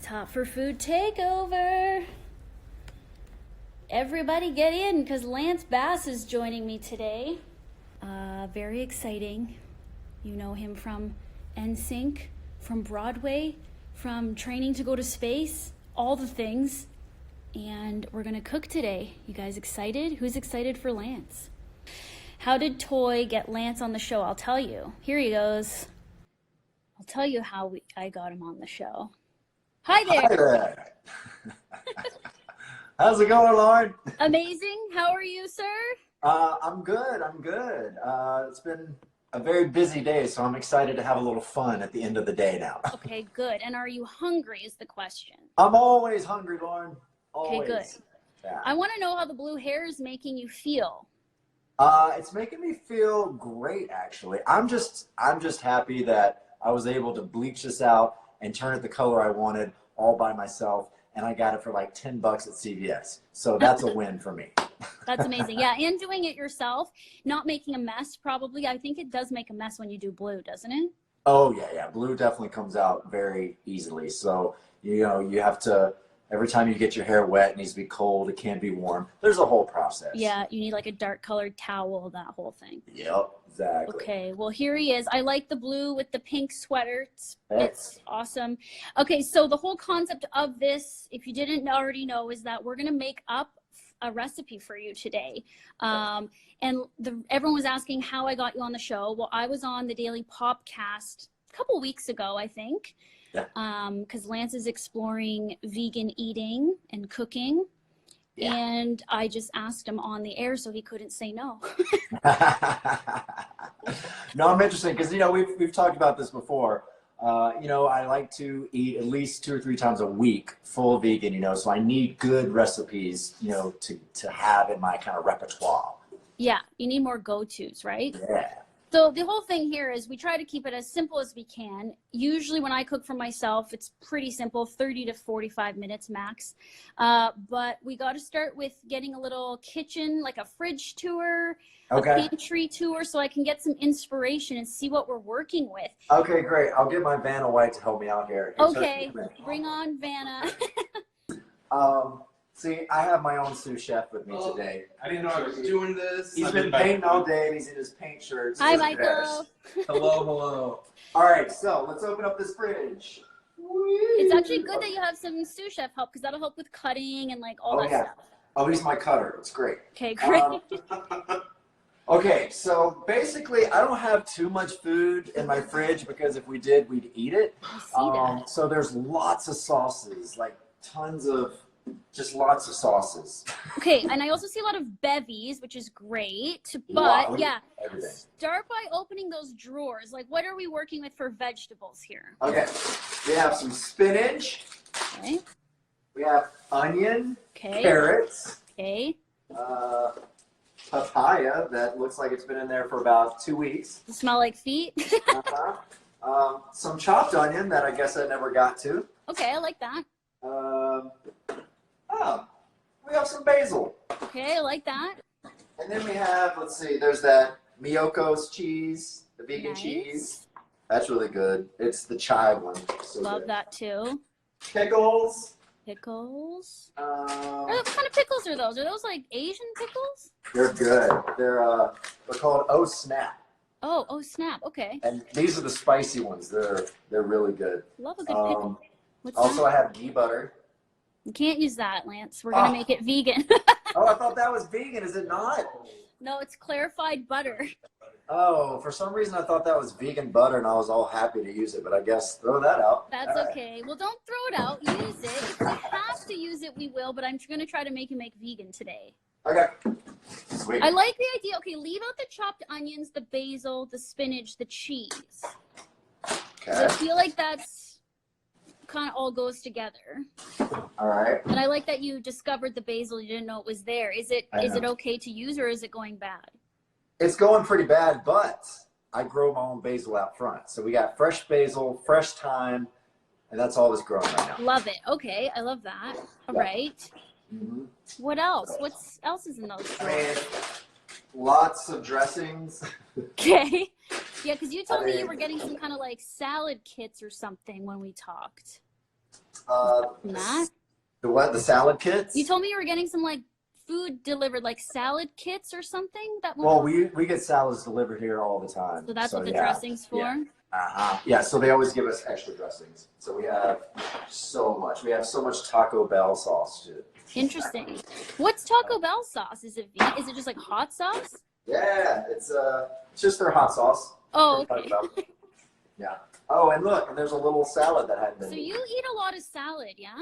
Top for Food Takeover. Everybody get in because Lance Bass is joining me today. Very exciting. You know him from NSYNC, from Broadway, from Training to Go to Space, all the things. And we're going to cook today. You guys excited? Who's excited for Lance? How did Toy get Lance on the show? I'll tell you. Here he goes. I'll tell you how I got him on the show. Hi there. Hi there. How's it going, Lauren? Amazing. How are you, sir? I'm good. It's been a very busy day, so I'm excited to have a little fun at the end of the day now. Okay, good. And are you hungry is the question. I'm always hungry, Lauren. Always. Okay, good. Yeah. I want to know how the blue hair is making you feel. It's making me feel great, actually. I'm just happy that I was able to bleach this out and turn it the color I wanted all by myself, and I got it for like $10 at CVS. So that's a win for me. That's amazing. Yeah, and doing it yourself, not making a mess probably. I think it does make a mess when you do blue, doesn't it? Oh, yeah. Blue definitely comes out very easily. So, you have to, every time you get your hair wet, it needs to be cold. It can't be warm. There's a whole process. Yeah, you need like a dark colored towel, that whole thing. Yep, exactly. Okay, well, here he is. I like the blue with the pink sweater. It's awesome. Okay, so the whole concept of this, if you didn't already know, is that we're going to make up a recipe for you today. And everyone was asking how I got you on the show. Well, I was on the Daily Popcast a couple weeks ago, I think. Yeah. Because Lance is exploring vegan eating and cooking. Yeah. And I just asked him on the air, so he couldn't say no. No, I'm interested because, we've talked about this before. I like to eat at least 2 or 3 times a week full vegan, so I need good recipes, to have in my kind of repertoire. Yeah, you need more go-tos, right? Yeah. So the whole thing here is we try to keep it as simple as we can. Usually when I cook for myself, it's pretty simple, 30 to 45 minutes max. But we got to start with getting a little kitchen, like a fridge tour, okay, a pantry tour, so I can get some inspiration and see what we're working with. Okay, great. I'll get my Vanna White to help me out here. Okay, bring on Vanna. See, I have my own sous chef with me today. I didn't know I was doing this. He's been painting all day. He's in his paint shirts. Hi, Michael. Hello. All right, so let's open up this fridge. It's actually good that you have some sous chef help because that'll help with cutting and like all that stuff. Oh, he's my cutter. It's great. Okay, great. Okay, so basically, I don't have too much food in my fridge because if we did, we'd eat it. I see that. So there's lots of sauces, like lots of sauces. Okay, and I also see a lot of bevies, which is great. But yeah, everything. Start by opening those drawers. Like, what are we working with for vegetables here? Okay, we have some spinach. Okay. We have onion. Okay. Carrots. Okay. Papaya that looks like it's been in there for about 2 weeks. Does it smell like feet? Some chopped onion that I guess I never got to. Okay, I like that. We have some basil. Okay, I like that. And then we have, let's see, there's that Miyoko's cheese, the vegan cheese. That's really good. It's the chive one. So Love good. that too. Pickles. Pickles. What kind of pickles are those? Are those like Asian pickles? They're good. They're called Oh Snap. Oh snap. Okay. And these are the spicy ones. They're really good. Love a good pickle. What's also, that? I have ghee butter. You can't use that, Lance. We're gonna make it vegan. Oh, I thought that was vegan. Is it not? No, it's clarified butter. Oh, for some reason I thought that was vegan butter, and I was all happy to use it. But I guess throw that out. That's okay. Well, don't throw it out. Use it. If we have to use it, we will. But I'm gonna try to make you make vegan today. Okay. Sweet. I like the idea. Okay, leave out the chopped onions, the basil, the spinach, the cheese. Okay. I feel like that's kind of all goes together. All right. And I like that you discovered the basil. You didn't know it was there. Is it okay to use or is it going bad? It's going pretty bad, but I grow my own basil out front. So we got fresh basil, fresh thyme, and that's all that's growing right now. Love it. Okay, I love that. All right. Mm-hmm. What else? What else is in those drawers? Lots of dressings. Okay. Yeah, because you told me you were getting some kind of like salad kits or something when we talked. Matt? The what? The salad kits? You told me you were getting some like food delivered, like salad kits or something. Well, we get salads delivered here all the time. So that's what the yeah, dressing's for? Yeah. Yeah, so they always give us extra dressings. So we have so much. We have so much Taco Bell sauce too. Interesting. What's Taco Bell sauce? Is it just like hot sauce? Yeah, it's just their hot sauce. Oh, okay. Yeah. Oh, and look, and there's a little salad that hadn't been So eaten. you eat a lot of salad, yeah?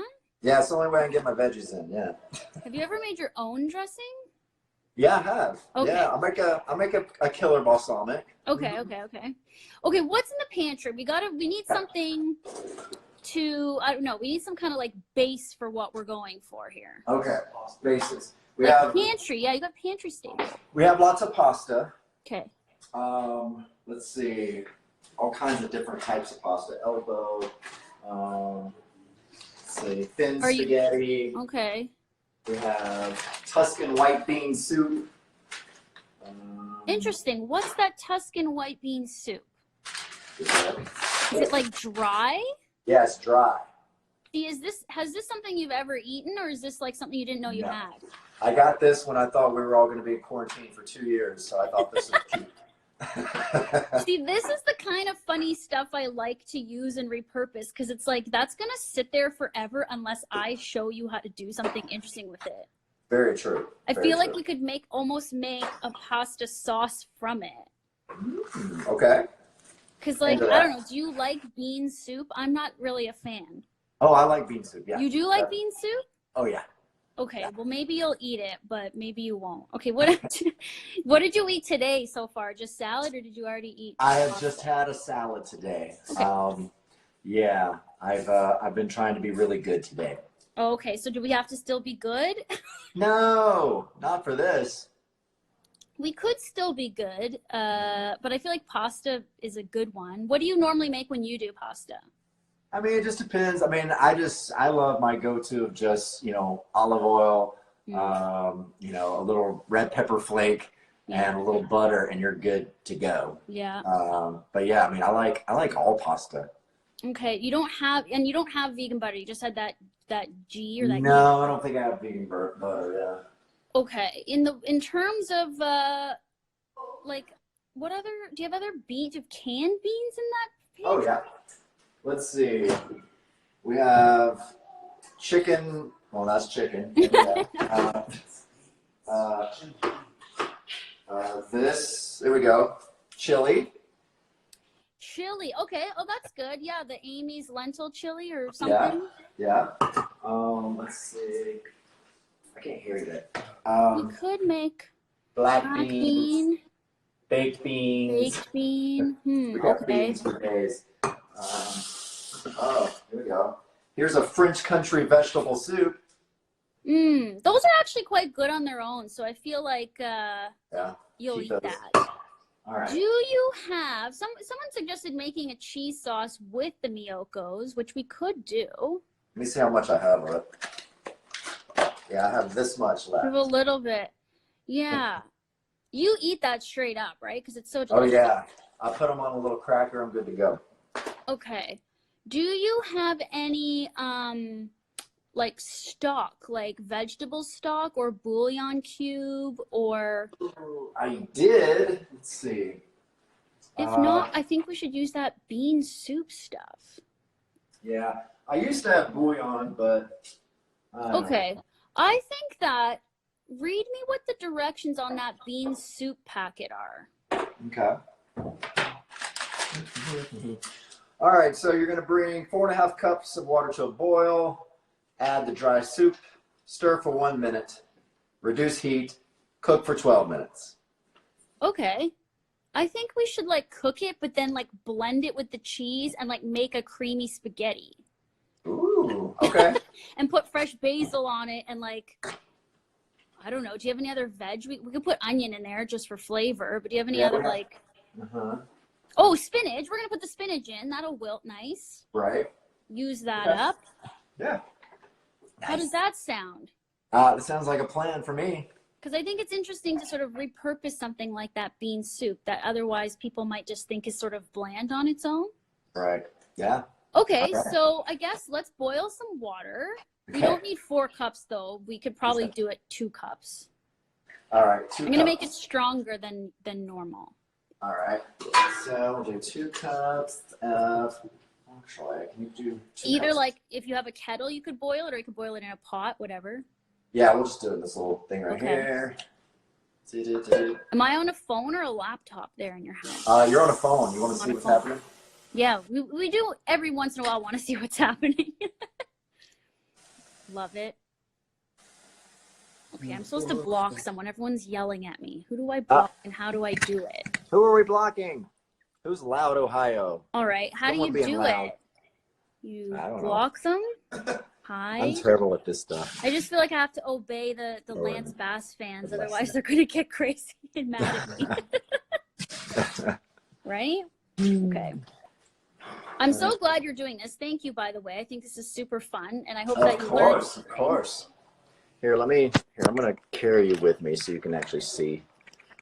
Yeah, it's the only way I can get my veggies in. Yeah. Have you ever made your own dressing? Yeah, I have. Okay. Yeah, I make a killer balsamic. Okay. Okay, what's in the pantry? We need something to, I don't know, we need some kind of like base for what we're going for here. Okay, bases. We Like have pantry, yeah, you got pantry staples. we have lots of pasta. Okay. Let's see, all kinds of different types of pasta. Elbow. Let's see, thin spaghetti. Okay. We have Tuscan white bean soup. Interesting. What's that Tuscan white bean soup? Is it like dry? Yeah, it's dry. See, has this something you've ever eaten, or is this like something you didn't know you had? I got this when I thought we were all going to be in quarantine for 2 years, so I thought this was cute. See, this is the kind of funny stuff I like to use and repurpose, because it's like that's going to sit there forever unless I show you how to do something interesting with it. Very true. I feel like we could almost make a pasta sauce from it. Okay. Because, like, I don't know, do you like bean soup? I'm not really a fan. Oh, I like bean soup, yeah. You do like bean soup? Oh, yeah. Okay, well, maybe you'll eat it, but maybe you won't. Okay, what did you eat today so far? Just salad, or did you already eat? I have just had a salad today. Okay. Yeah, I've been trying to be really good today. Okay, so do we have to still be good? No, not for this. We could still be good, but I feel like pasta is a good one. What do you normally make when you do pasta? I mean, it just depends. I mean, I love my go-to of just, olive oil, a little red pepper flake and a little butter, and you're good to go. Yeah. But yeah, I mean, I like all pasta. Okay, you don't have vegan butter. You just had that ghee or that. No, I don't think I have vegan butter. Yeah. Okay. In terms of like, what other do you have other beans? Do you have canned beans in that? Oh yeah. Let's see. We have chicken. Well, that's chicken. This. There we go. Chili. Chili. Okay. Oh, that's good. Yeah, the Amy's lentil chili or something. Yeah. Let's see. I can't hear We you. could make Black black beans. bean, Baked beans. baked bean. We got Okay. beans for days. Here we go. Here's a French country vegetable soup. Those are actually quite good on their own. So I feel like you'll keep eat those. that. All right. Do you have someone suggested making a cheese sauce with the Miyokos, which we could do. Let me see how much I have of it. Yeah, I have this much We have left. a little bit. Yeah. You eat that straight up, right? Because it's so Oh delicious. yeah. I put them on a little cracker. I'm good to go. Okay. Do you have any like stock, like vegetable stock or bouillon cube, or I did. Let's see. if not, I think we should use that bean soup stuff. Yeah, I used to have bouillon, but Okay. I think that read me what the directions on that bean soup packet are. Okay. All right, so you're gonna bring 4.5 cups of water to a boil. Add the dry soup. Stir for 1 minute. Reduce heat. Cook for 12 minutes. Okay. I think we should like cook it, but then like blend it with the cheese and like make a creamy spaghetti. Ooh. Okay. And put fresh basil on it and like, I don't know. Do you have any other veg? We could put onion in there just for flavor, but do you have any Yeah, other we have- like, Uh-huh. oh, spinach. We're going to put the spinach in. That'll wilt nice. Right. Use that Okay. up. Yeah. How does that sound? That sounds like a plan for me. Because I think it's interesting to sort of repurpose something like that bean soup that otherwise people might just think is sort of bland on its own. Right. Yeah. Okay, All right. so I guess let's boil some water. We Okay. don't need 4 cups though. We could probably do it 2 cups. All right, 2 I'm gonna cups. make it stronger than normal. All right, so we'll do 2 cups of, actually, can you do 2 Either cups? like if you have a kettle, you could boil it, or you could boil it in a pot, whatever. Yeah, we'll just do it in this little thing right Okay. here. Am I on a phone or a laptop there in your house? You're on a phone. You want to On see a what's phone. happening? Yeah, we do every once in a while want to see what's happening. Love it. Okay, I'm supposed to block someone. Everyone's yelling at me. Who do I block and how do I do it? Who are we blocking? Who's Loud Ohio? All right, how do Someone you being do loud. it? You I don't know. block them? I'm Hide? terrible at this stuff. I just feel like I have to obey the Lance Bass fans, otherwise they're going to get crazy and mad at me. Right? Okay. I'm so glad you're doing this. Thank you, by the way. I think this is super fun, and I hope that you learn. Of course. Here, I'm going to carry you with me so you can actually see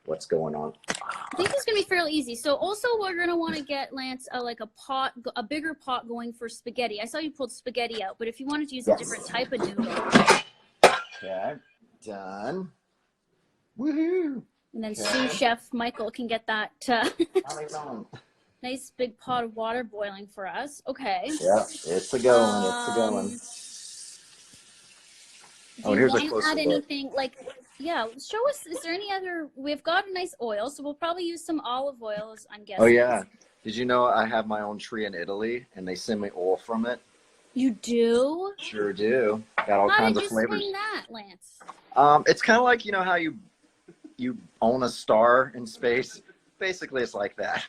what's going on. I think it's going to be fairly easy. So also we're going to want to get, Lance, like a bigger pot going for spaghetti. I saw you pulled spaghetti out, but if you wanted to use a different type of noodle. Okay, done. Woohoo! And then sous chef Michael can get that On. nice big pot of water boiling for us. Okay. Yeah, it's a going. It's a going. Do you here's a want to closer add look. anything like, yeah, show us, is there any other, we've got a nice oil, so we'll probably use some olive oil, I'm guessing. Oh, yeah. Did you know I have my own tree in Italy, and they send me oil from it? You do? Sure do. Got all How kinds did of you flavors. swing that, Lance? It's kind of like, you know how you own a star in space? Basically, it's like that.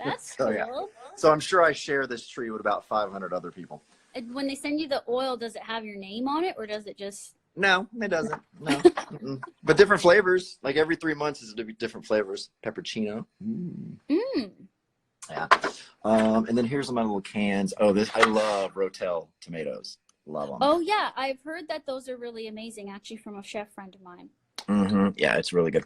That's So, cool. yeah. So I'm sure I share this tree with about 500 other people. And when they send you the oil, does it have your name on it, or does it just... No, it doesn't. No. Mm-mm. But different flavors. Like every 3 months is different flavors. Peppercino. Yeah. And then here's my little cans. Oh, I love Rotel tomatoes. Love them. Oh, yeah. I've heard that those are really amazing, actually, from a chef friend of mine. Yeah, it's really good.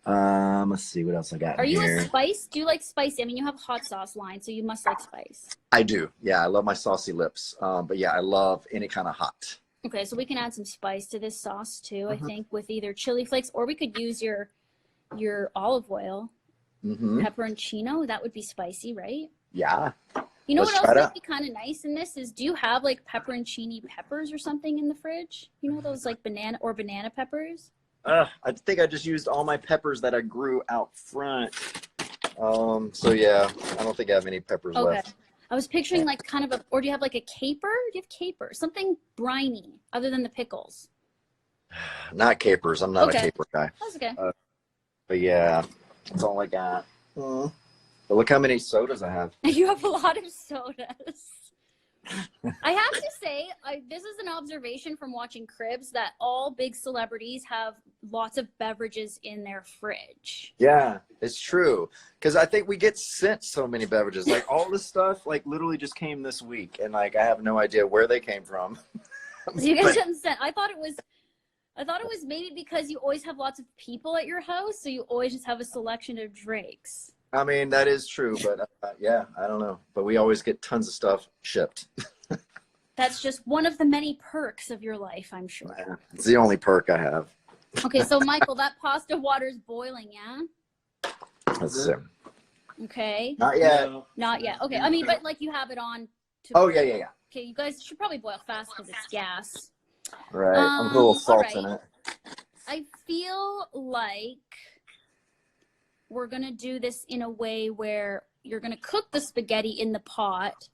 Let's see what else I got Are you here. a spice? Do you like spicy? I mean, you have hot sauce line, so you must like spice. I do. Yeah, I love my saucy lips. But yeah, I love any kind of hot. Okay, so we can add some spice to this sauce too, I think, with either chili flakes, or we could use your olive oil. Pepperoncino, that would be spicy, right? Yeah. You know Let's what try else it might be kind of nice in this is, do you have like pepperoncini peppers or something in the fridge? You know those like banana peppers? I think I just used all my peppers that I grew out front. So yeah, I don't think I have any peppers left. I was picturing like kind of or do you have like a caper? Do you have caper? Something briny other than the pickles. Not capers. I'm not a caper guy. That's okay. But yeah, that's all I got. But look how many sodas I have. You have a lot of sodas. I have to say, this is an observation from watching Cribs that all big celebrities have lots of beverages in their fridge. Yeah, it's true. Because I think we get sent so many beverages. Like all this stuff, like literally just came this week, and like I have no idea where they came from. So you guys haven't sent. I thought it was maybe because you always have lots of people at your house, so you always just have a selection of drinks. I mean, that is true, but yeah, I don't know. But we always get tons of stuff shipped. That's just one of the many perks of your life, I'm sure. Yeah, it's the only perk I have. Okay, so Michael, that pasta water is boiling, yeah? Let's see. Okay. Not yet. Not yet. Okay, I mean, but like you have it on. Oh, yeah. Okay, you guys should probably boil fast because it's gas. Right. I'm putting a little salt in it. I feel like we're going to do this in a way where you're going to cook the spaghetti in the pot.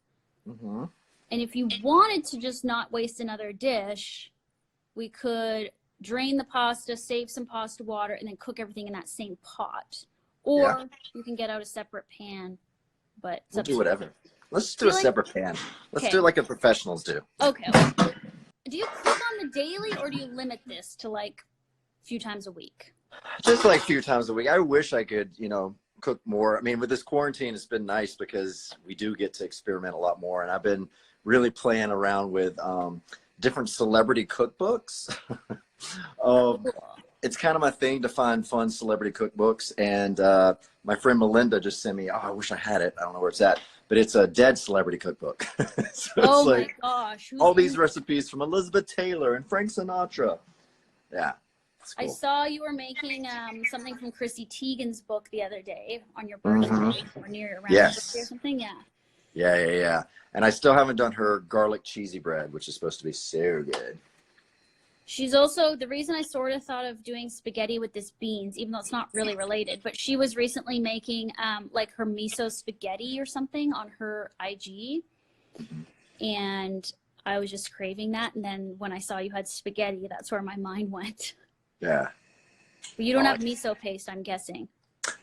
And if you wanted to just not waste another dish, we could drain the pasta, save some pasta water, and then cook everything in that same pot. Or you can get out a separate pan. But We'll do whatever. Let's just do a separate pan. Let's Okay. do it like the professionals do. Okay. Do you cook on the daily, or do you limit this to like a few times a week? Just like a few times a week. I wish I could, cook more. I mean, with this quarantine, it's been nice because we do get to experiment a lot more. And I've been really playing around with different celebrity cookbooks. It's kind of my thing to find fun celebrity cookbooks. And my friend Melinda just sent me, I wish I had it. I don't know where it's at. but it's a dead celebrity cookbook. So Oh it's my like gosh. all these recipes from Elizabeth Taylor and Frank Sinatra. Yeah. It's I cool. saw you were making something from Chrissy Teigen's book the other day on your birthday or near around your birthday or something. Yeah. Yeah. And I still haven't done her garlic cheesy bread, which is supposed to be so good. She's also, the reason I sort of thought of doing spaghetti with this beans, even though it's not really related, but she was recently making like her miso spaghetti or something on her IG. And I was just craving that. And then when I saw you had spaghetti, that's where my mind went. Yeah. But you don't have miso paste, I'm guessing.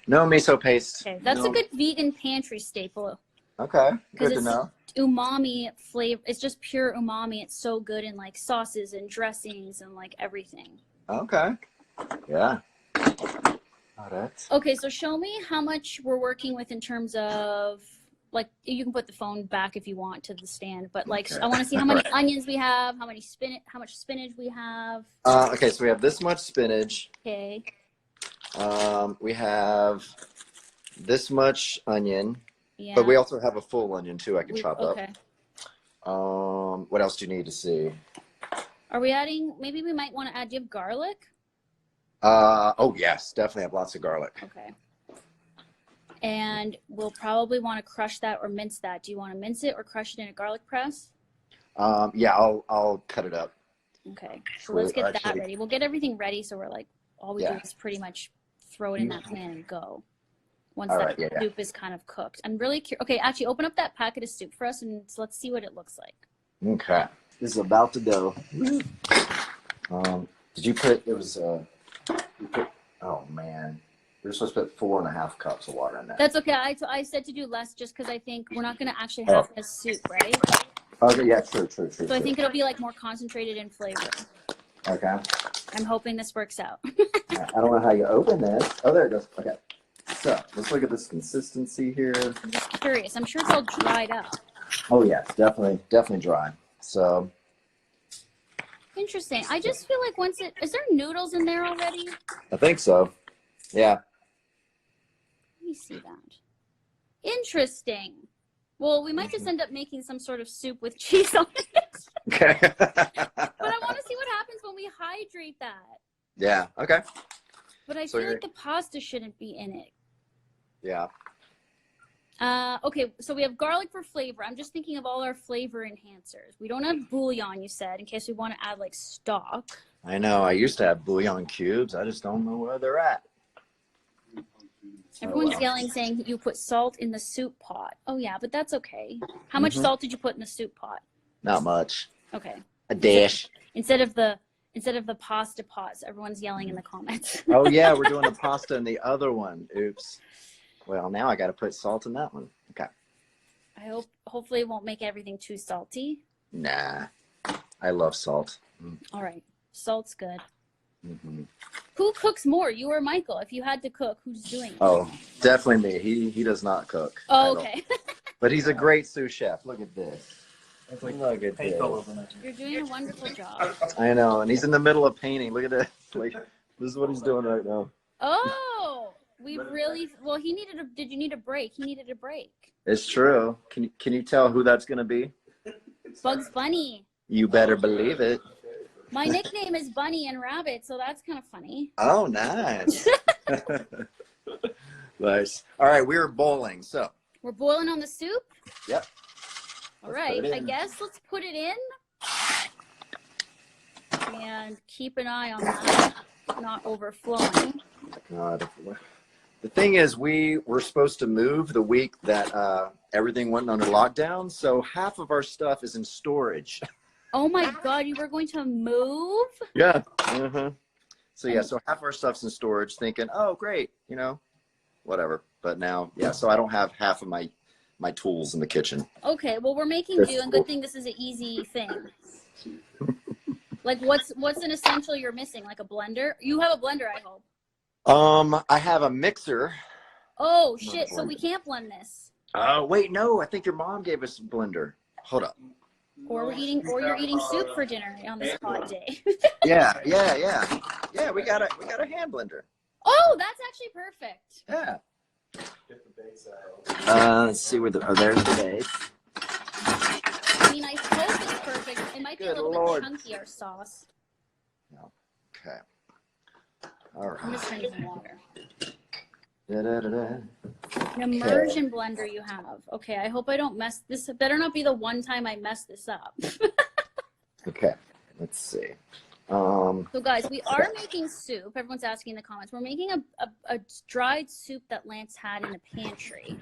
No miso paste. Okay, that's no. a good vegan pantry staple. Okay, good to it's know. Umami flavor. It's just pure umami. It's so good in like sauces and dressings and like everything. Okay. Yeah. Oh, that's... Okay, so show me how much we're working with in terms of like, you can put the phone back if you want to the stand, but like I want to see how many onions we have, how much spinach we have. Okay, so we have this much spinach. Okay. We have this much onion. Yeah. But we also have a full onion too. I can chop up. Okay. What else do you need to see? Are we adding? Maybe we might want to add. Do you have garlic? Oh yes, definitely have lots of garlic. Okay. And we'll probably want to crush that or mince that. Do you want to mince it or crush it in a garlic press? Yeah, I'll cut it up. Okay. So let's get that ready. We'll get everything ready. So we're like, all we do is pretty much throw it in that pan and go. Once that soup is kind of cooked. I'm really curious. Okay, actually open up that packet of soup for us and let's see what it looks like. Okay. This is about to go. Did you put, oh man. We're supposed to put 4.5 cups of water in that. That's okay. I said to do less just because I think we're not going to actually have a soup, right? Okay, yeah, true. So I think it'll be like more concentrated in flavor. Okay. I'm hoping this works out. I don't know how you open this. Oh, there it goes. Okay. So let's look at this consistency here. I'm just curious. I'm sure it's all dried up. Oh yeah, it's definitely dry. So interesting. I just feel like is there noodles in there already? I think so. Yeah. Let me see that. Interesting. Well, we might just end up making some sort of soup with cheese on it. Okay. But I want to see what happens when we hydrate that. Yeah. Okay. But I feel like the pasta shouldn't be in it. Yeah. Okay, so we have garlic for flavor. I'm just thinking of all our flavor enhancers. We don't have bouillon, you said, in case we want to add like stock. I know. I used to have bouillon cubes. I just don't know where they're at. Everyone's yelling, saying you put salt in the soup pot. Oh yeah, but that's okay. How much salt did you put in the soup pot? Not much. Okay. A dash. Instead of the pasta pots, everyone's yelling in the comments. Oh yeah, we're doing the pasta in the other one. Oops. Well, now I got to put salt in that one. Okay. Hopefully it won't make everything too salty. Nah. I love salt. All right. Salt's good. Who cooks more, you or Michael? If you had to cook, who's doing it? Oh, definitely me. He does not cook. Oh, okay. But he's a great sous chef. Look at this. Look at this. You're doing a wonderful job. I know, and he's in the middle of painting. Look at this. Like, this is what he's doing right now. Oh, did you need a break? He needed a break. It's true. Can you tell who that's going to be? Bugs Bunny. You better believe it. My nickname is Bunny and Rabbit, so that's kind of funny. Oh, nice. Nice. All right, we're boiling, so. We're boiling on the soup? Yep. All right, I guess let's put it in. And keep an eye on that, not overflowing. God. The thing is, we were supposed to move the week that everything went under lockdown, so half of our stuff is in storage. Oh my God, you were going to move? Yeah. So yeah, so half our stuff's in storage thinking, oh, great, whatever. But now, yeah, so I don't have half of my tools in the kitchen. Okay, well, we're making do, and good thing this is an easy thing. Like, what's an essential you're missing? Like a blender? You have a blender, I hope. I have a mixer. Oh, shit, so we can't blend this. Oh, wait, no, I think your mom gave us a blender. Hold up. Or you're eating soup for dinner on this hot day. Yeah, we got a hand blender. Oh, that's actually perfect. Yeah. Get the base out. Let's see where there's the base. I mean, I hope it's perfect. It might be a little bit chunky, our sauce. Okay. All right. I'm just turning some water. Da-da-da-da. An immersion blender you have. Okay, I hope I don't mess this. It better not be the one time I mess this up. Okay, let's see. So guys, we are making soup. Everyone's asking in the comments. We're making a dried soup that Lance had in the pantry.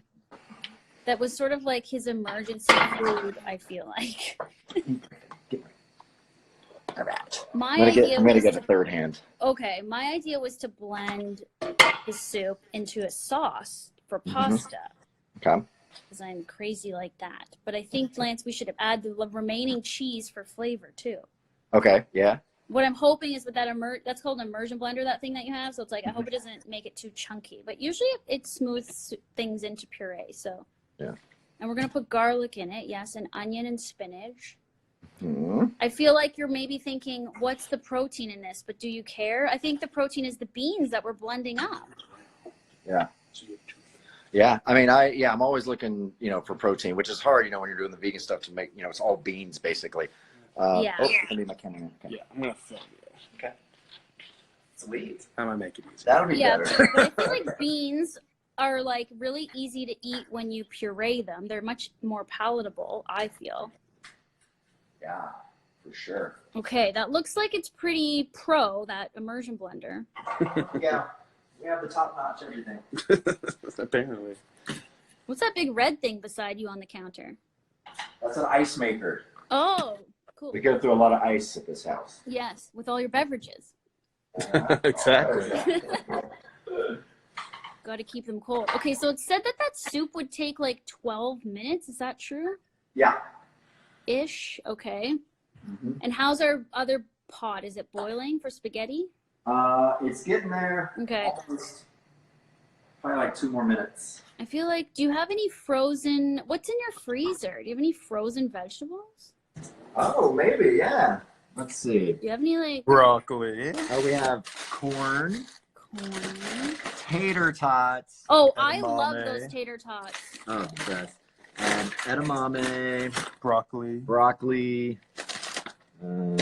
That was sort of like his emergency food, I feel like. All right. I'm gonna get a third hand. Okay, my idea was to blend the soup into a sauce for pasta. Okay. Because I'm crazy like that. But I think, Lance, we should add the remaining cheese for flavor too. Okay. Yeah. What I'm hoping is with that that's called an immersion blender, that thing that you have. So it's like, I hope it doesn't make it too chunky. But usually it smooths things into puree. So. Yeah. And we're gonna put garlic in it. Yes, and onion and spinach. Mm-hmm. I feel like you're maybe thinking, what's the protein in this? But do you care? I think the protein is the beans that we're blending up. Yeah. Yeah. I mean, I'm always looking, for protein, which is hard, when you're doing the vegan stuff to make, it's all beans basically. Yeah. Oh, I need my camera. Okay. Yeah, I'm gonna film you. Okay. Sweet. I might make it easy. That'll be better. But I feel like beans are like really easy to eat when you puree them. They're much more palatable, I feel. Yeah, for sure. Okay, that looks like it's pretty pro, that immersion blender. Yeah. We have the top notch everything. Apparently. What's that big red thing beside you on the counter? That's an ice maker. Oh, cool. We go through a lot of ice at this house. Yes, with all your beverages. Exactly. Got to keep them cold. Okay, so it said that soup would take like 12 minutes. Is that true? Yeah. Ish. Okay. Mm-hmm. And how's our other pot? Is it boiling for spaghetti? It's getting there. Okay. Almost. Probably like 2 more minutes. I feel like, do you have any frozen, what's in your freezer? Do you have any frozen vegetables? Oh, maybe, yeah. Let's see. Do you have any like Broccoli. Oh, we have corn, corn? tater tots. Oh, I Edamame. love those tater tots. Oh, best. Edamame, Broccoli. Yeah.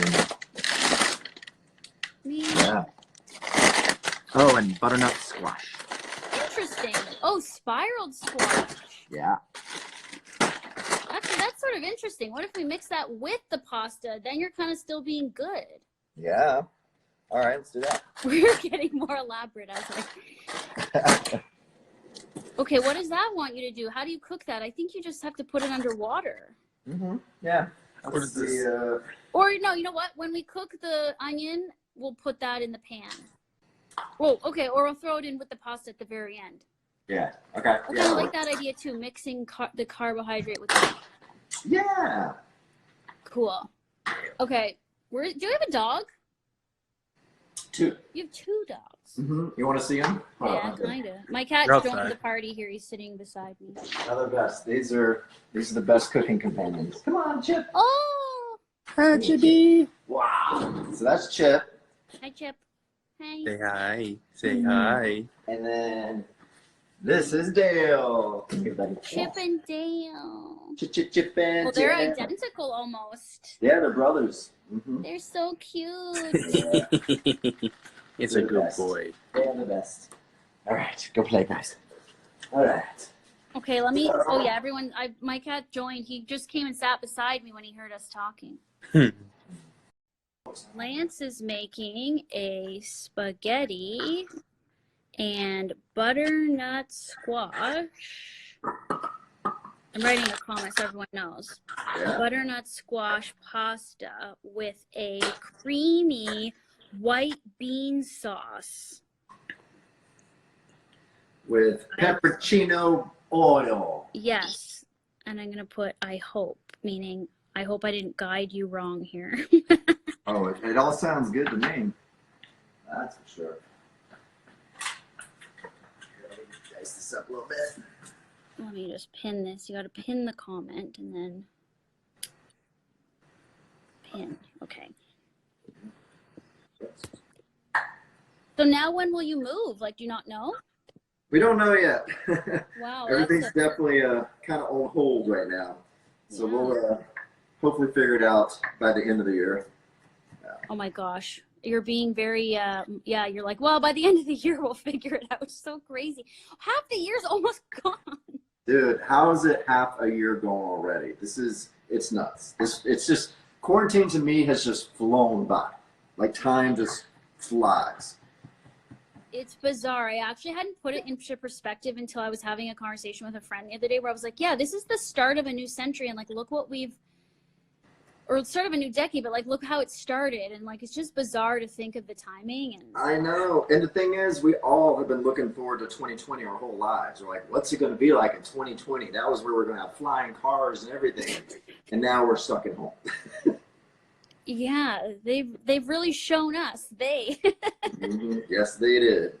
Yeah. Oh, and butternut squash. Interesting. Oh, spiraled squash. Yeah. Actually, that's sort of interesting. What if we mix that with the pasta? Then you're kind of still being good. Yeah. All right, let's do that. We're getting more elaborate as I. Okay, what does that want you to do? How do you cook that? I think you just have to put it under water. Mm-hmm. Yeah. What is this? Or no, you know what? When we cook the onion, we'll put that in the pan. Well, okay, or we'll throw it in with the pasta at the very end. Yeah. Okay. I kind of like that idea too, mixing the carbohydrate with the... Yeah. Cool. Okay, do you have a dog? 2. You have 2 dogs. Mm-hmm. You want to see them? Yeah, kind of. My cat You're joined outside. the party here. He's sitting beside me. They're the best. These are the best cooking companions. Come on, Chip. Oh! Hi, Chippy. Wow. So that's Chip. Hi, Chip. Hey. Say hi. Say hi. And then this is Dale. Hey, buddy. Chip and Dale. Chip and Well, they're Dale. identical almost. Yeah, they're brothers. Mm-hmm. They're so cute. Yeah, It's You're a the good best. boy. they're the best. All right, go play, guys. All right. Okay, let me. Oh yeah, everyone. My cat joined. He just came and sat beside me when he heard us talking. Lance is making a spaghetti and butternut squash. I'm writing a comment so everyone knows. Yeah. Butternut squash pasta with a creamy white bean sauce. With peppercino oil. Yes. And I'm going to put I hope, meaning I hope I didn't guide you wrong here. Oh, it all sounds good to me. That's for sure. Dice this up a little bit. Let me just pin this. You got to pin the comment and then pin. Okay. So now when will you move? Like, do you not know? We don't know yet. Wow. Everything's definitely kind of on hold right now. So Yeah. we'll hopefully figure it out by the end of the year. Oh my gosh. You're being very, you're like, well, by the end of the year, we'll figure it out. It's so crazy. Half the year's almost gone. Dude, how is it half a year gone already? It's nuts. It's just, quarantine to me has just flown by. Like time just flies. It's bizarre. I actually hadn't put it into perspective until I was having a conversation with a friend the other day where I was like, yeah, this is the start of a new century. And like, look what or start of a new decade, but like, look how it started. And like, it's just bizarre to think of the timing. And I know. And the thing is, we all have been looking forward to 2020 our whole lives. We're like, what's it going to be like in 2020? That was where we're going to have flying cars and everything. And now we're stuck at home. yeah, they've really shown us. Yes, they did.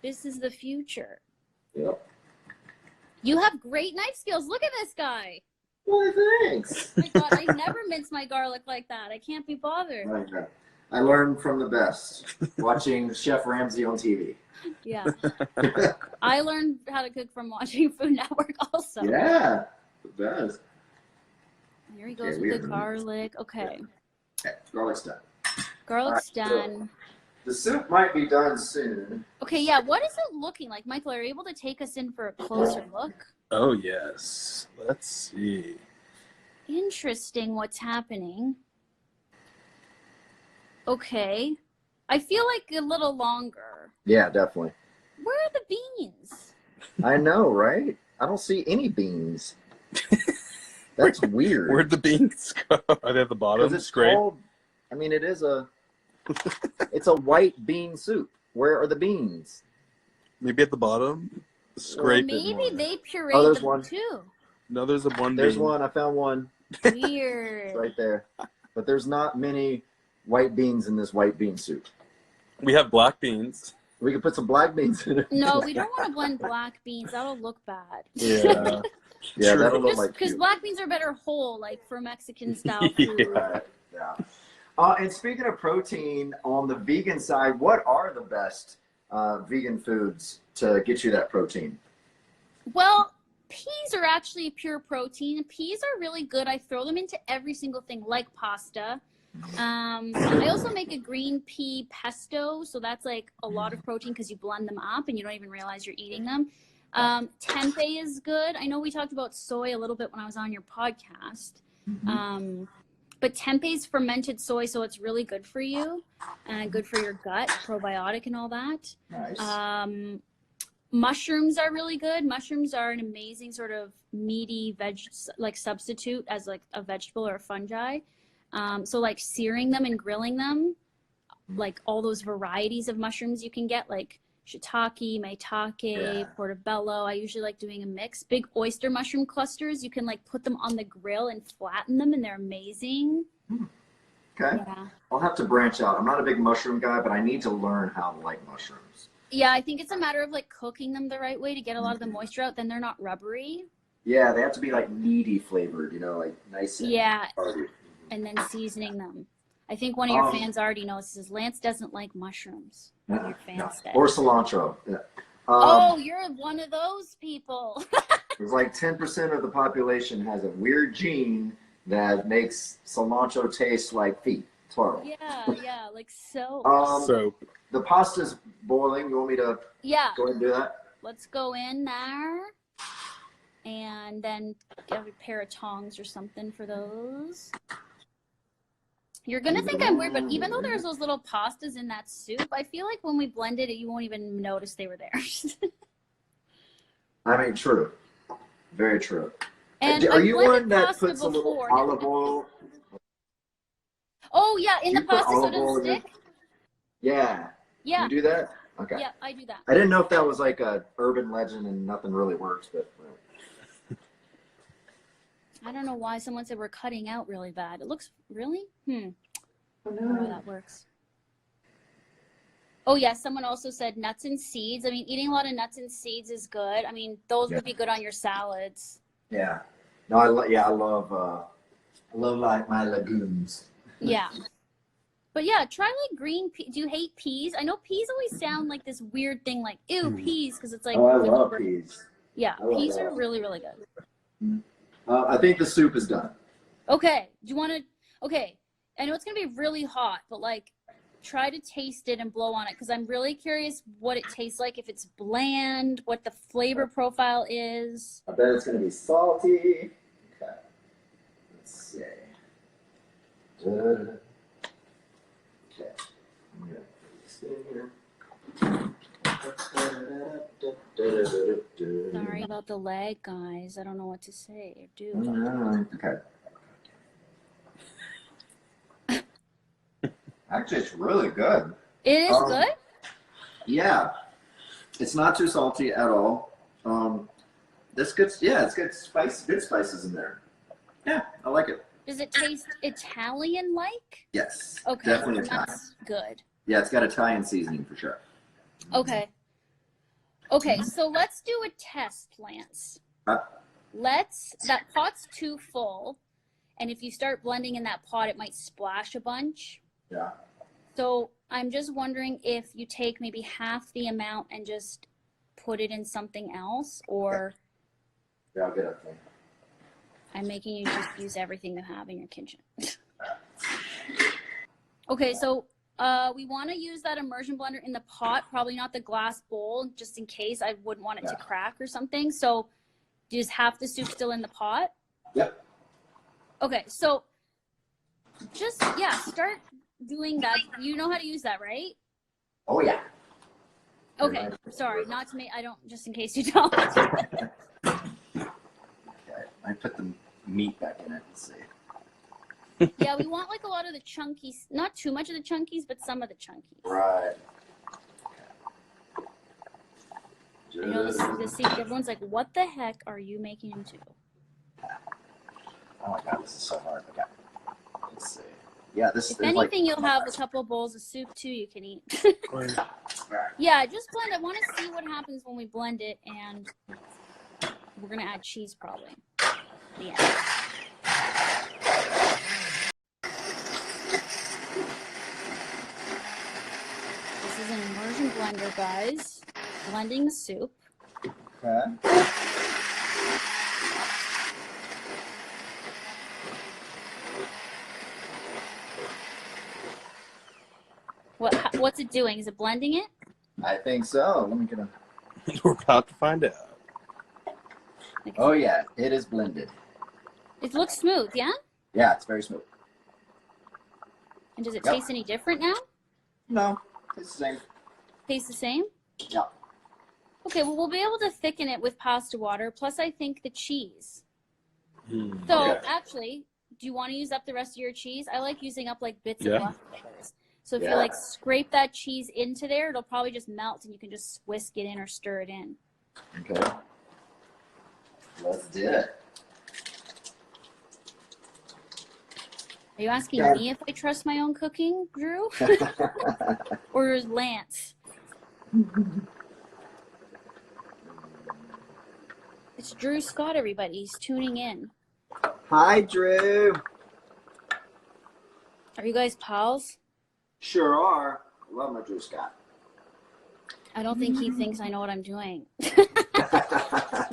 This is the future. Yep. You have great knife skills. Look at this guy. Well, thanks. Oh my God, I never mince my garlic like that. I can't be bothered. I learned from the best, watching Chef Ramsay on TV. Yeah. I learned how to cook from watching Food Network also. Yeah, the best. Here he goes with the garlic. Okay. Okay, garlic's done. Garlic's All right, done. The soup might be done soon. Okay, yeah. What is it looking like? Michael, are you able to take us in for a closer look? Oh, yes. Let's see. Interesting what's happening. Okay. I feel like a little longer. Yeah, definitely. Where are the beans? I know, right? I don't see any beans. That's weird. Where'd the beans go? Are they at the bottom? Because it's called, I mean, it's a white bean soup. Where are the beans? Maybe at the bottom? Scrape Maybe they pureed there's them one. too. No, there's one There's bean. one. I found one. Weird. It's right there. But there's not many white beans in this white bean soup. We have black beans. We could put some black beans in it. No, we don't want to blend black beans. That'll look bad. Yeah. Yeah, True. that'll look Just like because cute. black beans are better whole, like for Mexican style food. Right, yeah. And speaking of protein, on the vegan side, what are the best vegan foods to get you that protein? Well, peas are actually pure protein. Peas are really good. I throw them into every single thing, like pasta. I also make a green pea pesto, so that's like a lot of protein because you blend them up and you don't even realize you're eating them. Tempeh is good. I know we talked about soy a little bit when I was on your podcast. But tempeh is fermented soy, so it's really good for you and good for your gut, probiotic and all that. Nice. Mushrooms are really good. Mushrooms are an amazing sort of meaty like substitute as like a vegetable or a fungi. So like searing them and grilling them, like all those varieties of mushrooms you can get, like shiitake, maitake, portobello. I usually like doing a mix. Big oyster mushroom clusters, you can like put them on the grill and flatten them and they're amazing. Okay. Yeah. I'll have to branch out. I'm not a big mushroom guy, but I need to learn how to like mushrooms. Yeah, I think it's a matter of like cooking them the right way to get a lot of the moisture out. Then they're not rubbery. Yeah, they have to be like meaty flavored, you know, like nice and hearty. And then seasoning them. I think one of your fans already knows. Says Lance doesn't like mushrooms. Your fan said. Or cilantro. Yeah. Oh, you're one of those people. There's like 10% of the population has a weird gene that makes cilantro taste like feet. It's horrible. Yeah, like so. Soap. The pasta's boiling. You want me to go ahead and do that? Let's go in there. And then get a pair of tongs or something for those. You're going to think I'm weird, but even though there's those little pastas in that soup, I feel like when we blended it, you won't even notice they were there. I mean, true. Very true. And are you one that pasta puts a little before. olive oil? Oh, yeah, in Do the you put pasta so it olive oil doesn't in your- stick? Yeah. Yeah. You do that? Okay. Yeah, I do that. I didn't know if that was like a urban legend and nothing really works, but I don't know why someone said we're cutting out really bad. It looks really? I don't know how that works. Oh, yeah, someone also said nuts and seeds. I mean, eating a lot of nuts and seeds is good. I mean, those would be good on your salads. yeah. No, I love like my legumes. Yeah. But yeah, try like green peas. Do you hate peas? I know peas always sound like this weird thing, like ew, peas, because it's like. Oh, I love peas. Yeah, I love peas that. are really, really good. I think the soup is done. Okay. Do you want to? Okay. I know it's gonna be really hot, but like, try to taste it and blow on it because I'm really curious what it tastes like. If it's bland, what the flavor profile is. I bet it's going to be salty. Okay. Let's see. Okay. I'm going to put this in here. Sorry about the lag, guys. I don't know what to say or do about that. Okay. Actually, it's really good. It is good? Yeah. It's not too salty at all. It's good good spices in there. Yeah, I like it. Does it taste Italian-like? Yes. Okay. Definitely Italian. That's good. Yeah, it's got Italian seasoning for sure. Okay. Okay, so let's do a test, Lance. That pot's too full, and if you start blending in that pot, it might splash a bunch. Yeah. So I'm just wondering if you take maybe half the amount and just put it in something else, or Yeah, I'll get it. I'm making you just use everything you have in your kitchen. Okay, so we want to use that immersion blender in the pot, probably not the glass bowl, just in case I wouldn't want it to crack or something. So is half the soup still in the pot? Yep. Okay, so just, start doing that. You know how to use that, right? Oh, yeah. Okay, sorry, not to make, just in case you don't. Okay, I put the meat back in it. Let's see. Yeah, we want like a lot of the chunkies, not too much of the chunkies, but some of the chunkies. Right. I know the secret. Everyone's like, what the heck are you making him do? Oh my god, this is so hard. Okay. Let's see. Yeah, this If is anything, like, you'll have a couple of bowls of soup too you can eat. right. Yeah, just blend. I want to see what happens when we blend it, and we're going to add cheese probably. Yeah. This is an immersion blender, guys. Blending the soup. Okay. What's it doing? Is it blending it? I think so. Let me get a. We're about to find out. Oh yeah, it is blended. It looks smooth, yeah? Yeah, it's very smooth. And does it taste any different now? No, it's the same. Tastes the same? Yeah. Okay, well, we'll be able to thicken it with pasta water, plus I think the cheese. So, actually, do you want to use up the rest of your cheese? I like using up, like, bits of leftovers. So if you, like, scrape that cheese into there, it'll probably just melt, and you can just whisk it in or stir it in. Okay. Let's do it. Are you asking me if I trust my own cooking, Drew? Or Lance? It's Drew Scott, everybody. He's tuning in. Hi, Drew. Are you guys pals? Sure are. I love my Drew Scott. I don't think he thinks I know what I'm doing.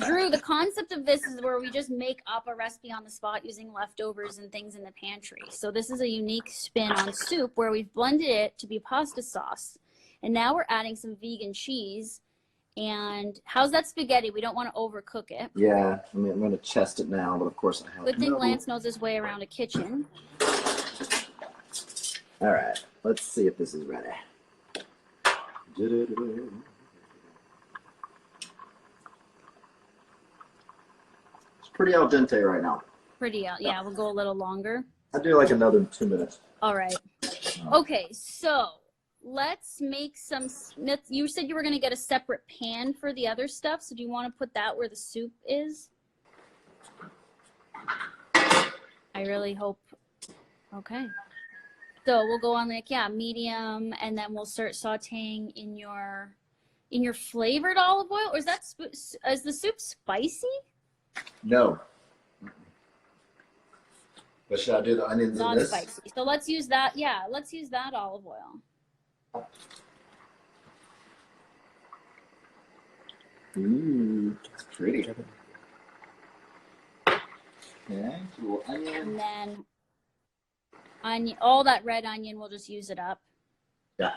Drew, the concept of this is where we just make up a recipe on the spot using leftovers and things in the pantry. So this is a unique spin on soup where we've blended it to be pasta sauce. And now we're adding some vegan cheese. And how's that spaghetti? We don't want to overcook it. Yeah, I mean, I'm going to test it now, but of course I have. Good thing Lance knows his way around a kitchen. All right, let's see if this is ready. It's pretty al dente right now. Pretty out. Yeah, we'll go a little longer. I'll do like another 2 minutes. All right. Okay, so let's make some. You said you were going to get a separate pan for the other stuff. So do you want to put that where the soup is? I really hope. Okay. So we'll go on like, medium, and then we'll start sauteing in your flavored olive oil. Or is the soup spicy? No. But should I do the onions in this? Non-spicy. So let's use that. Yeah, let's use that olive oil. Ooh, it's pretty. Okay, little onion. And then onion, all that red onion, we'll just use it up. Yeah.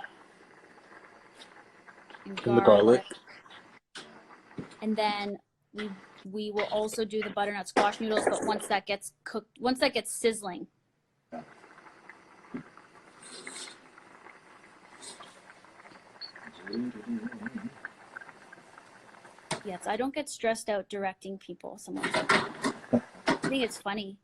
And And the garlic. And then we will also do the butternut squash noodles, but once that gets cooked, once that gets sizzling. Yeah. Yes, I don't get stressed out directing people. Someone said that. I think it's funny.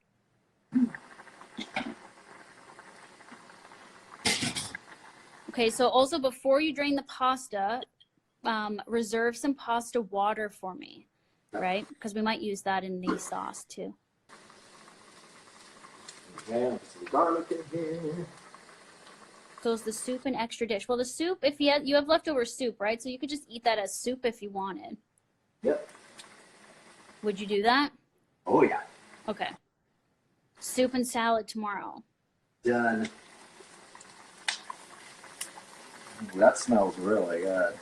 Okay, so also before you drain the pasta, reserve some pasta water for me, right? Because we might use that in the sauce too. Okay, put some garlic in here. So is the soup an extra dish? Well, the soup, if you have leftover soup, right? So you could just eat that as soup if you wanted. Yep. Would you do that? Oh yeah. Okay. Soup and salad tomorrow. Done. Ooh, that smells really good.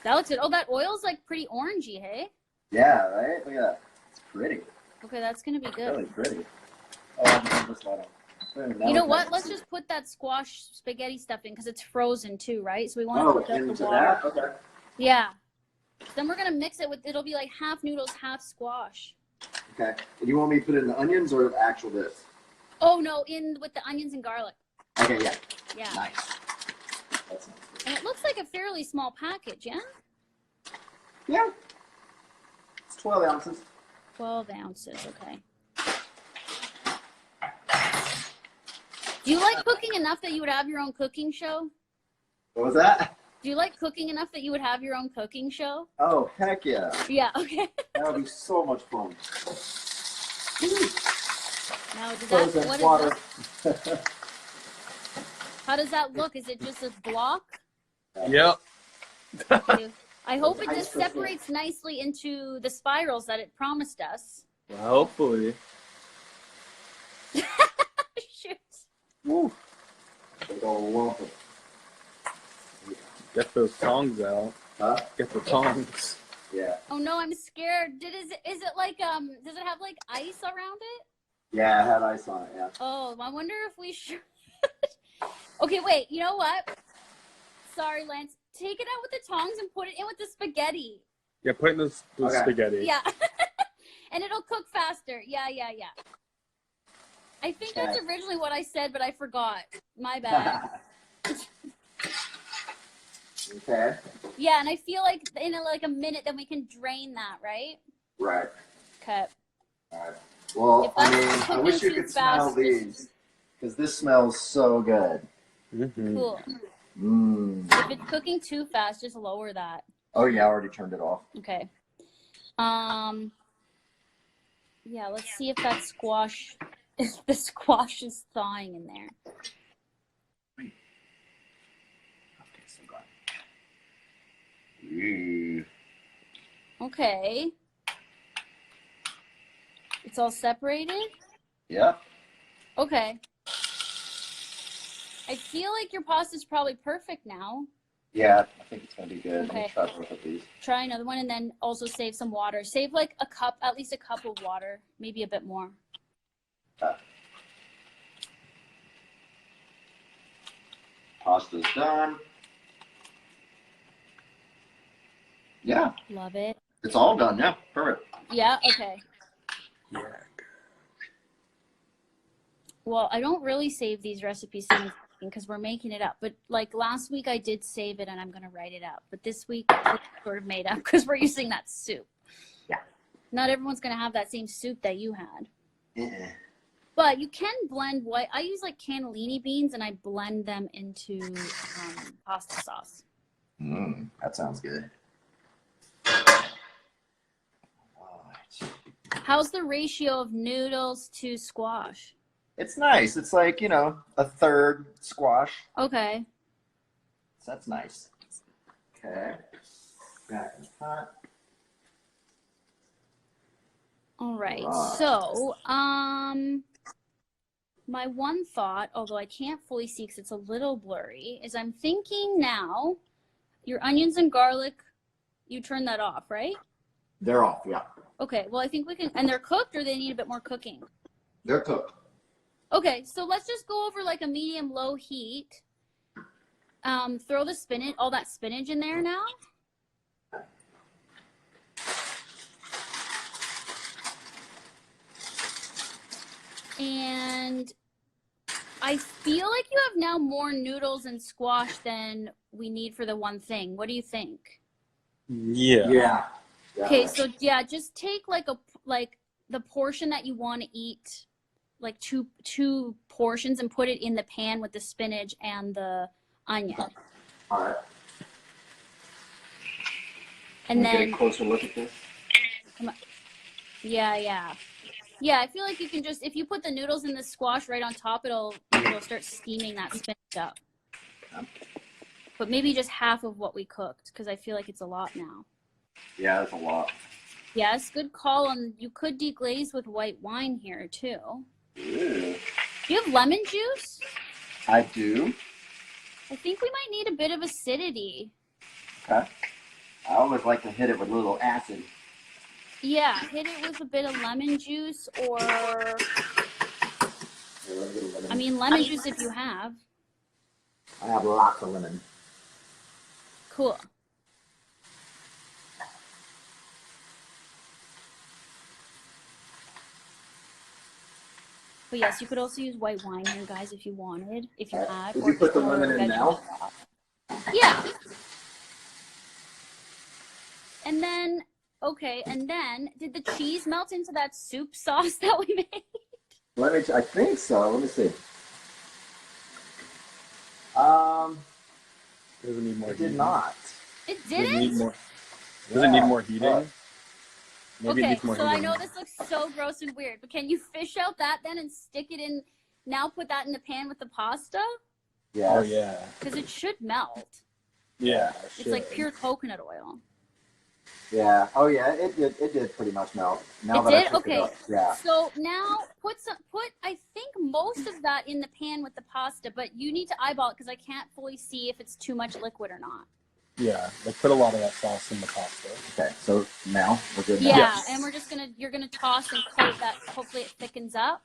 That looks good. Oh, that oil's like pretty orangey, hey? Yeah, right? Look at that. It's pretty. Okay, that's gonna be good. Really pretty. Oh, I'm just let You know what? Let's just put that squash spaghetti stuff in because it's frozen too, right? So we want to cook up into the water. that? Okay. Yeah. Then we're gonna mix it with. It'll be like half noodles, half squash. Okay. And you want me to put it in the onions or the actual this? Oh no, in with the onions and garlic. Okay, yeah. Yeah. Nice. That sounds good. And it looks like a fairly small package, yeah? Yeah. It's 12 ounces. 12 ounces, okay. Do you like cooking enough that you would have your own cooking show? What was that? Do you like cooking enough that you would have your own cooking show? Oh, heck yeah. Yeah, okay. That would be so much fun. Now, does Frozen that, what water. is that? How does that look? Is it just a block? Yep. I hope it just separates nicely into the spirals that it promised us. Well, hopefully. Shoot. Woo. Big old lump of- Get those tongs out. Huh? Get the tongs. Yeah. Oh no, I'm scared. Is it like does it have like ice around it? Yeah, it had ice on it, yeah. Oh, I wonder if we should. Okay, wait. You know what? Sorry, Lance. Take it out with the tongs and put it in with the spaghetti. Yeah, put in the Okay. spaghetti. Yeah. And it'll cook faster. Yeah. I think that's originally what I said, but I forgot. My bad. Okay. Yeah, and I feel like in a minute, then we can drain that, right? Right. Okay. All right. Well, If I that's mean, I cooking wish you too could smell fast, these because this smells so good. Mm-hmm. Cool. Mmm. If it's cooking too fast, just lower that. Oh yeah, I already turned it off. Okay. Yeah, let's see if that squash, if the squash is thawing in there. Ooh. Okay. It's all separated? Yep. Okay. I feel like your pasta's probably perfect now. Yeah, I think it's gonna be good. Okay. Let me try both of these. Try another one and then also save some water. Save like a cup, at least a cup of water, maybe a bit more. Pasta's done. Yeah, Love it. it's all done. Yeah, perfect. Yeah, okay. Yeah. Well, I don't really save these recipes because we're making it up. But like last week I did save it and I'm going to write it up. But this week it's sort of made up because we're using that soup. Yeah. Not everyone's going to have that same soup that you had. Uh-uh. But you can blend white. I use like cannellini beans and I blend them into pasta sauce. That sounds good. How's the ratio of noodles to squash? It's nice. It's like, you know, a third squash. Okay. So that's nice. Okay. Back in the pot. All right. Right. So, my one thought, although I can't fully see because it's a little blurry, is I'm thinking now, your onions and garlic, you turn that off, right? They're off, yeah. Okay, well, I think we can, and they're cooked or they need a bit more cooking? They're cooked. Okay, so let's just go over like a medium-low heat. Throw the spinach, all that spinach in there now. And I feel like you have now more noodles and squash than we need for the one thing. What do you think? Yeah. Yeah. Okay, so yeah, just take like the portion that you want to eat, like two portions, and put it in the pan with the spinach and the onion. All right. And Can we then get a closer look at this? yeah. I feel like you can just, if you put the noodles and the squash right on top, it'll start steaming that spinach up. But maybe just half of what we cooked, because I feel like it's a lot now. Yeah, that's a lot. Yes, good call. And you could deglaze with white wine here too. Ew. Do you have lemon juice? I do. I think we might need a bit of acidity. Okay. I always like to hit it with a little acid. Yeah, hit it with a bit of lemon juice, or I mean lemon juice if you have. I have lots of lemon. Cool. But yes, you could also use white wine here, guys, if you wanted, if you had. Did you put the lemon in now? Yeah. And then, okay, and then, did the cheese melt into that soup sauce that we made? I think so. Let me see. Does it need more It heating? did not. It Does it need didn't? more, does it need more heating? Maybe it Okay, needs more so I heating. know this looks so gross and weird, but can you fish out that then and stick it in, now put that in the pan with the pasta? Yeah. Oh, yeah. Because it should melt. Yeah. It's like pure coconut oil. Yeah. Oh, yeah. It did pretty much melt. Now It that did? I picked it Okay. up. Yeah. So now put I think most of that in the pan with the pasta, but you need to eyeball it because I can't fully see if it's too much liquid or not. Yeah. Like put a lot of that sauce in the pasta. Okay. So now we're good. Yeah, Now. Yes. and you're gonna toss and coat that. Hopefully it thickens up.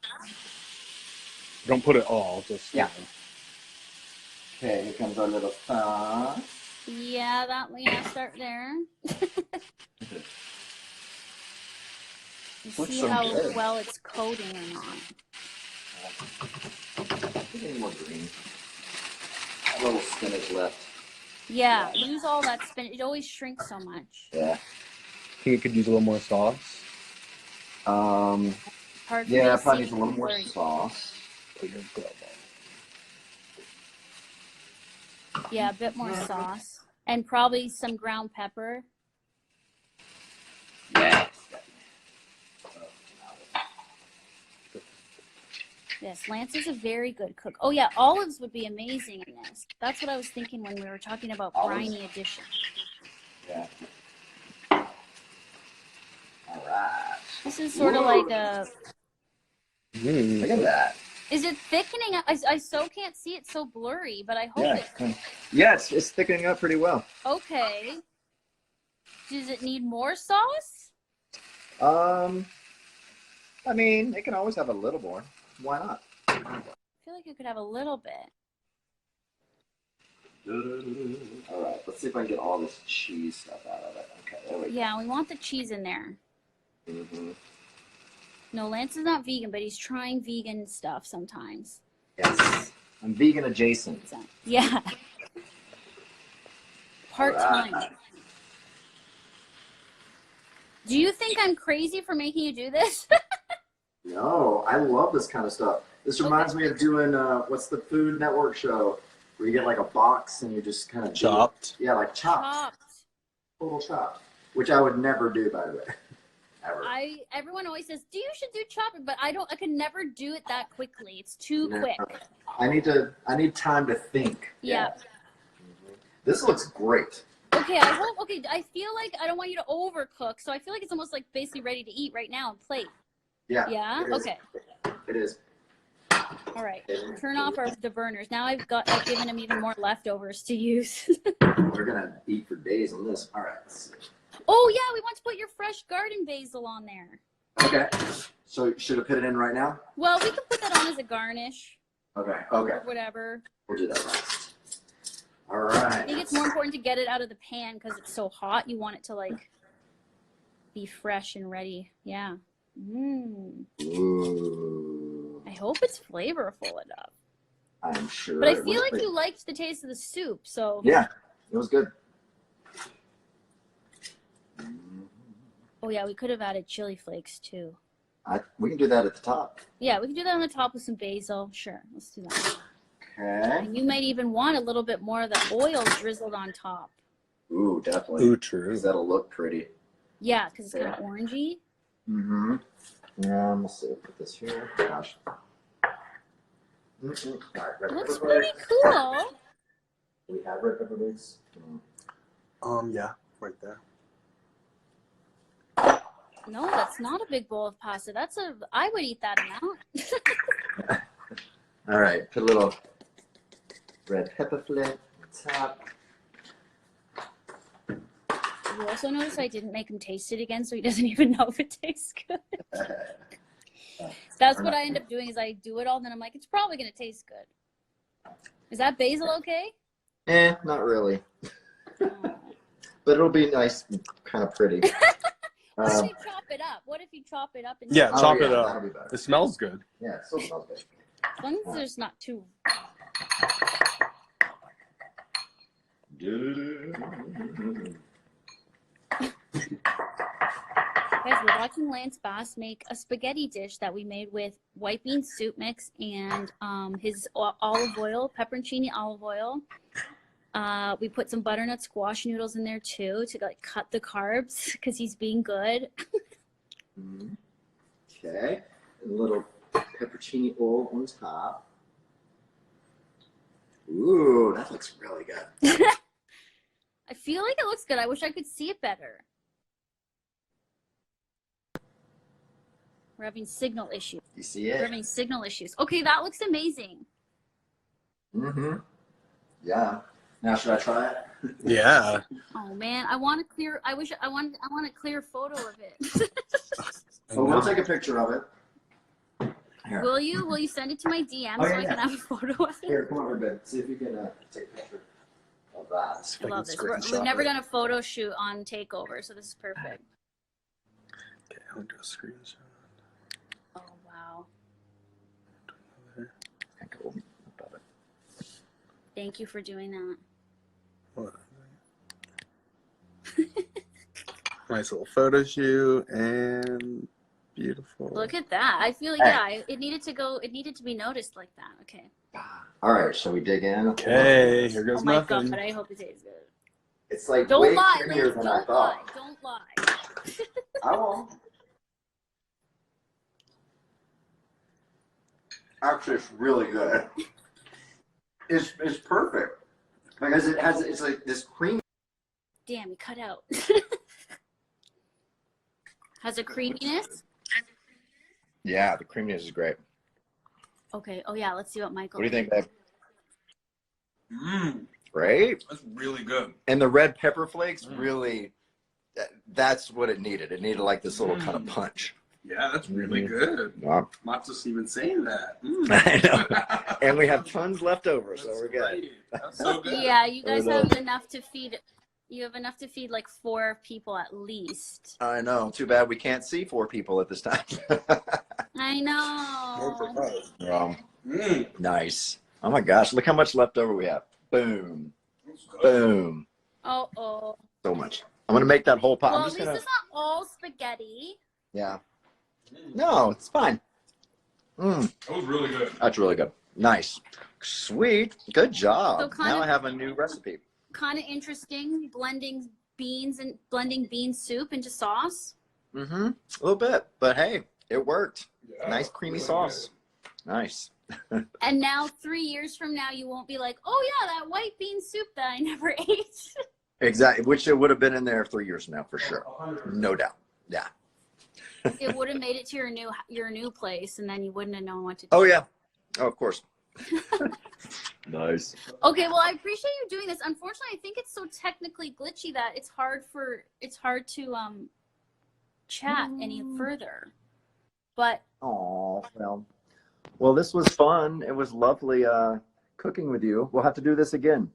Don't put it all. Just Yeah. Okay. Here comes our little sauce. Yeah, start there. Looks See so how good. well it's coating or not. Getting more green. A little spinach left. Yeah, use all that spinach. It always shrinks so much. Yeah. Think it could use a little more sauce. Hard for me Yeah, to probably see needs a little more blurry. sauce. Put your glove on. Yeah, a bit more sauce. And probably some ground pepper. Yeah. Yes, Lance is a very good cook. Oh yeah, olives would be amazing in this. That's what I was thinking when we were talking about Olives? briny addition. Yeah. All right. This is sort of like a... Mm. Look at that. Is it thickening up? I so can't see it, so blurry, but I hope it... Yeah, it's thickening up pretty well. Okay. Does it need more sauce? I mean, it can always have a little more. Why not? I feel like it could have a little bit. All right, let's see if I can get all this cheese stuff out of it. Okay, there we go. Yeah, we want the cheese in there. Mm-hmm. No, Lance is not vegan, but he's trying vegan stuff sometimes. Yes, I'm vegan adjacent. So, yeah. Part-time. All right. Do you think I'm crazy for making you do this? No, I love this kind of stuff. This reminds me of doing, what's the Food Network show where you get like a box and you just kind of Chopped. Yeah, like chopped. Chopped. Total chopped. Which I would never do, by the way. Ever. Everyone always says, you should do chopping, but I can never do it that quickly. It's too No. quick. I need time to think. Yeah. This looks great. Okay, I feel like I don't want you to overcook, so I feel like it's almost like basically ready to eat right now and plate. Yeah. Yeah? It is. Okay. It is. All right, turn off the burners. Now I've given him even more leftovers to use. We're gonna eat for days on this. All right. Oh yeah, we want to put your fresh garden basil on there. Okay. So should I put it in right now? Well, we can put that on as a garnish. Okay. Okay. Or whatever. We'll do that next. All right. I think it's more important to get it out of the pan because it's so hot. You want it to like be fresh and ready. Yeah. Mmm. Ooh. I hope it's flavorful enough. I'm sure. But I feel like you liked the taste of the soup, so. Yeah, it was good. Oh yeah, we could have added chili flakes too. We can do that at the top. Yeah, we can do that on the top with some basil. Sure, let's do that. Okay. And you might even want a little bit more of the oil drizzled on top. Ooh, definitely. Ooh, true. 'Cause that'll look pretty. Yeah, because it's kind of orangey. Mm-hmm. Let's see. Put this here. Gosh. All right, red Looks pepper pretty flakes. cool. Do we have red pepper flakes? Yeah, right there. No, that's not a big bowl of pasta. I would eat that amount. All right, put a little red pepper flake on top. You also notice I didn't make him taste it again, so he doesn't even know if it tastes good. That's what I end up doing is I do it all, and then I'm like, it's probably going to taste good. Is that basil okay? Not really. But it'll be nice and kind of pretty. What if you chop it up? What if you chop it up? And Yeah, chop it that'll up. be better. It smells good. Yeah, it still smells good. As long as there's not too... Guys, we're watching Lance Bass make a spaghetti dish that we made with white bean soup mix and his olive oil, pepperoncini olive oil. We put some butternut squash noodles in there too to like cut the carbs because he's being good. Okay, a little pepperoncini oil on top. Ooh, that looks really good. I feel like it looks good. I wish I could see it better. We're having signal issues. You see We're it? having signal issues. Okay, that looks amazing. Mm-hmm. Yeah. Now should I try it? Yeah. Oh man, I want a clear. I want a clear photo of it. Oh, we'll take a picture of it. Here. Will you? Will you send it to my DM so I can have a photo of it? Here, come over a bit. See if you can take a picture of that. I love this. We've never done a photo shoot on Takeover, so this is perfect. Okay, I'll do a screenshot. Oh wow! Go above it. Thank you for doing that. What? Nice little photo shoot and beautiful. Look at that. I feel like it needed to go. It needed to be noticed like that. Okay. All right, shall we dig in? Okay, here goes Oh my nothing. god! I hope it tastes good. It's like Don't way lie, creamier Lance. than I Don't lie. thought. Don't lie. I won't. Actually, it's really good. It's perfect because it's like this cream. Damn, you cut out. Has a creaminess. Yeah, the creaminess is great. Okay. Oh yeah. Let's see what Michael. What do you think, babe? Mmm, Great. that's really good. And the red pepper flakes really, that's what it needed. It needed like this little kind of punch. Yeah, that's really good. Wow. Not just even saying that. I know. And we have tons left over, so we're good. Great. That's so good. Yeah, you guys Or have enough to feed. You have enough to feed like 4 people at least. I know. Too bad we can't see 4 people at this time. I know. Nice. Oh my gosh, look how much left over we have. Boom. Boom. Oh. So much. I'm going to make that whole pot. Well, I'm at just least going to. it's not all spaghetti. Yeah. No, it's fine. That was really good. That's really good. Nice. Sweet. Good job. So Now I have a new recipe. Kind of interesting, blending bean soup into sauce. Mm-hmm. A little bit. But hey, it worked. Yeah, Nice creamy really sauce. Nice. And now 3 years from now, you won't be like, oh yeah, that white bean soup that I never ate. Exactly. Which it would have been in there 3 years from now for sure. No doubt. Yeah. It would have made it to your new place, and then you wouldn't have known what to do. Oh yeah. Oh, of course. Nice. Okay, well, I appreciate you doing this. Unfortunately, I think it's so technically glitchy that it's hard to chat any further. But Oh, well, this was fun. It was lovely cooking with you. We'll have to do this again.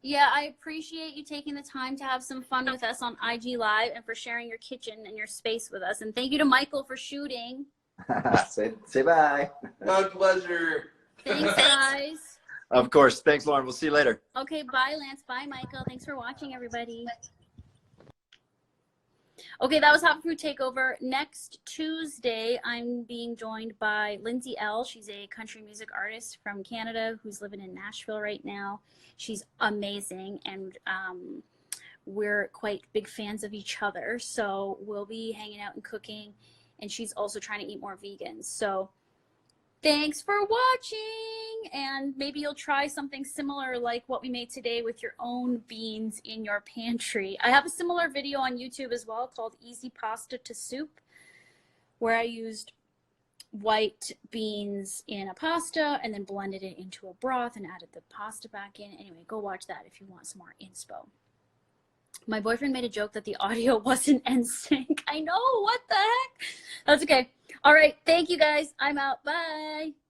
yeah, I appreciate you taking the time to have some fun with us on IG Live and for sharing your kitchen and your space with us. And thank you to Michael for shooting. Say bye. My pleasure. Thanks, guys. Of course. Thanks, Lauren. We'll see you later. Okay, bye, Lance. Bye, Michael. Thanks for watching, everybody. Okay, that was Hot Fruit Takeover. Next Tuesday, I'm being joined by Lindsay L. She's a country music artist from Canada who's living in Nashville right now. She's amazing, and we're quite big fans of each other. So we'll be hanging out and cooking, and she's also trying to eat more vegan. So thanks for watching, and maybe you'll try something similar like what we made today with your own beans in your pantry. I have a similar video on YouTube as well called Easy Pasta to Soup, where I used white beans in a pasta and then blended it into a broth and added the pasta back in. Anyway, go watch that if you want some more inspo. My boyfriend made a joke that the audio wasn't NSYNC. I know, what the heck? That's okay. All right, thank you guys. I'm out. Bye.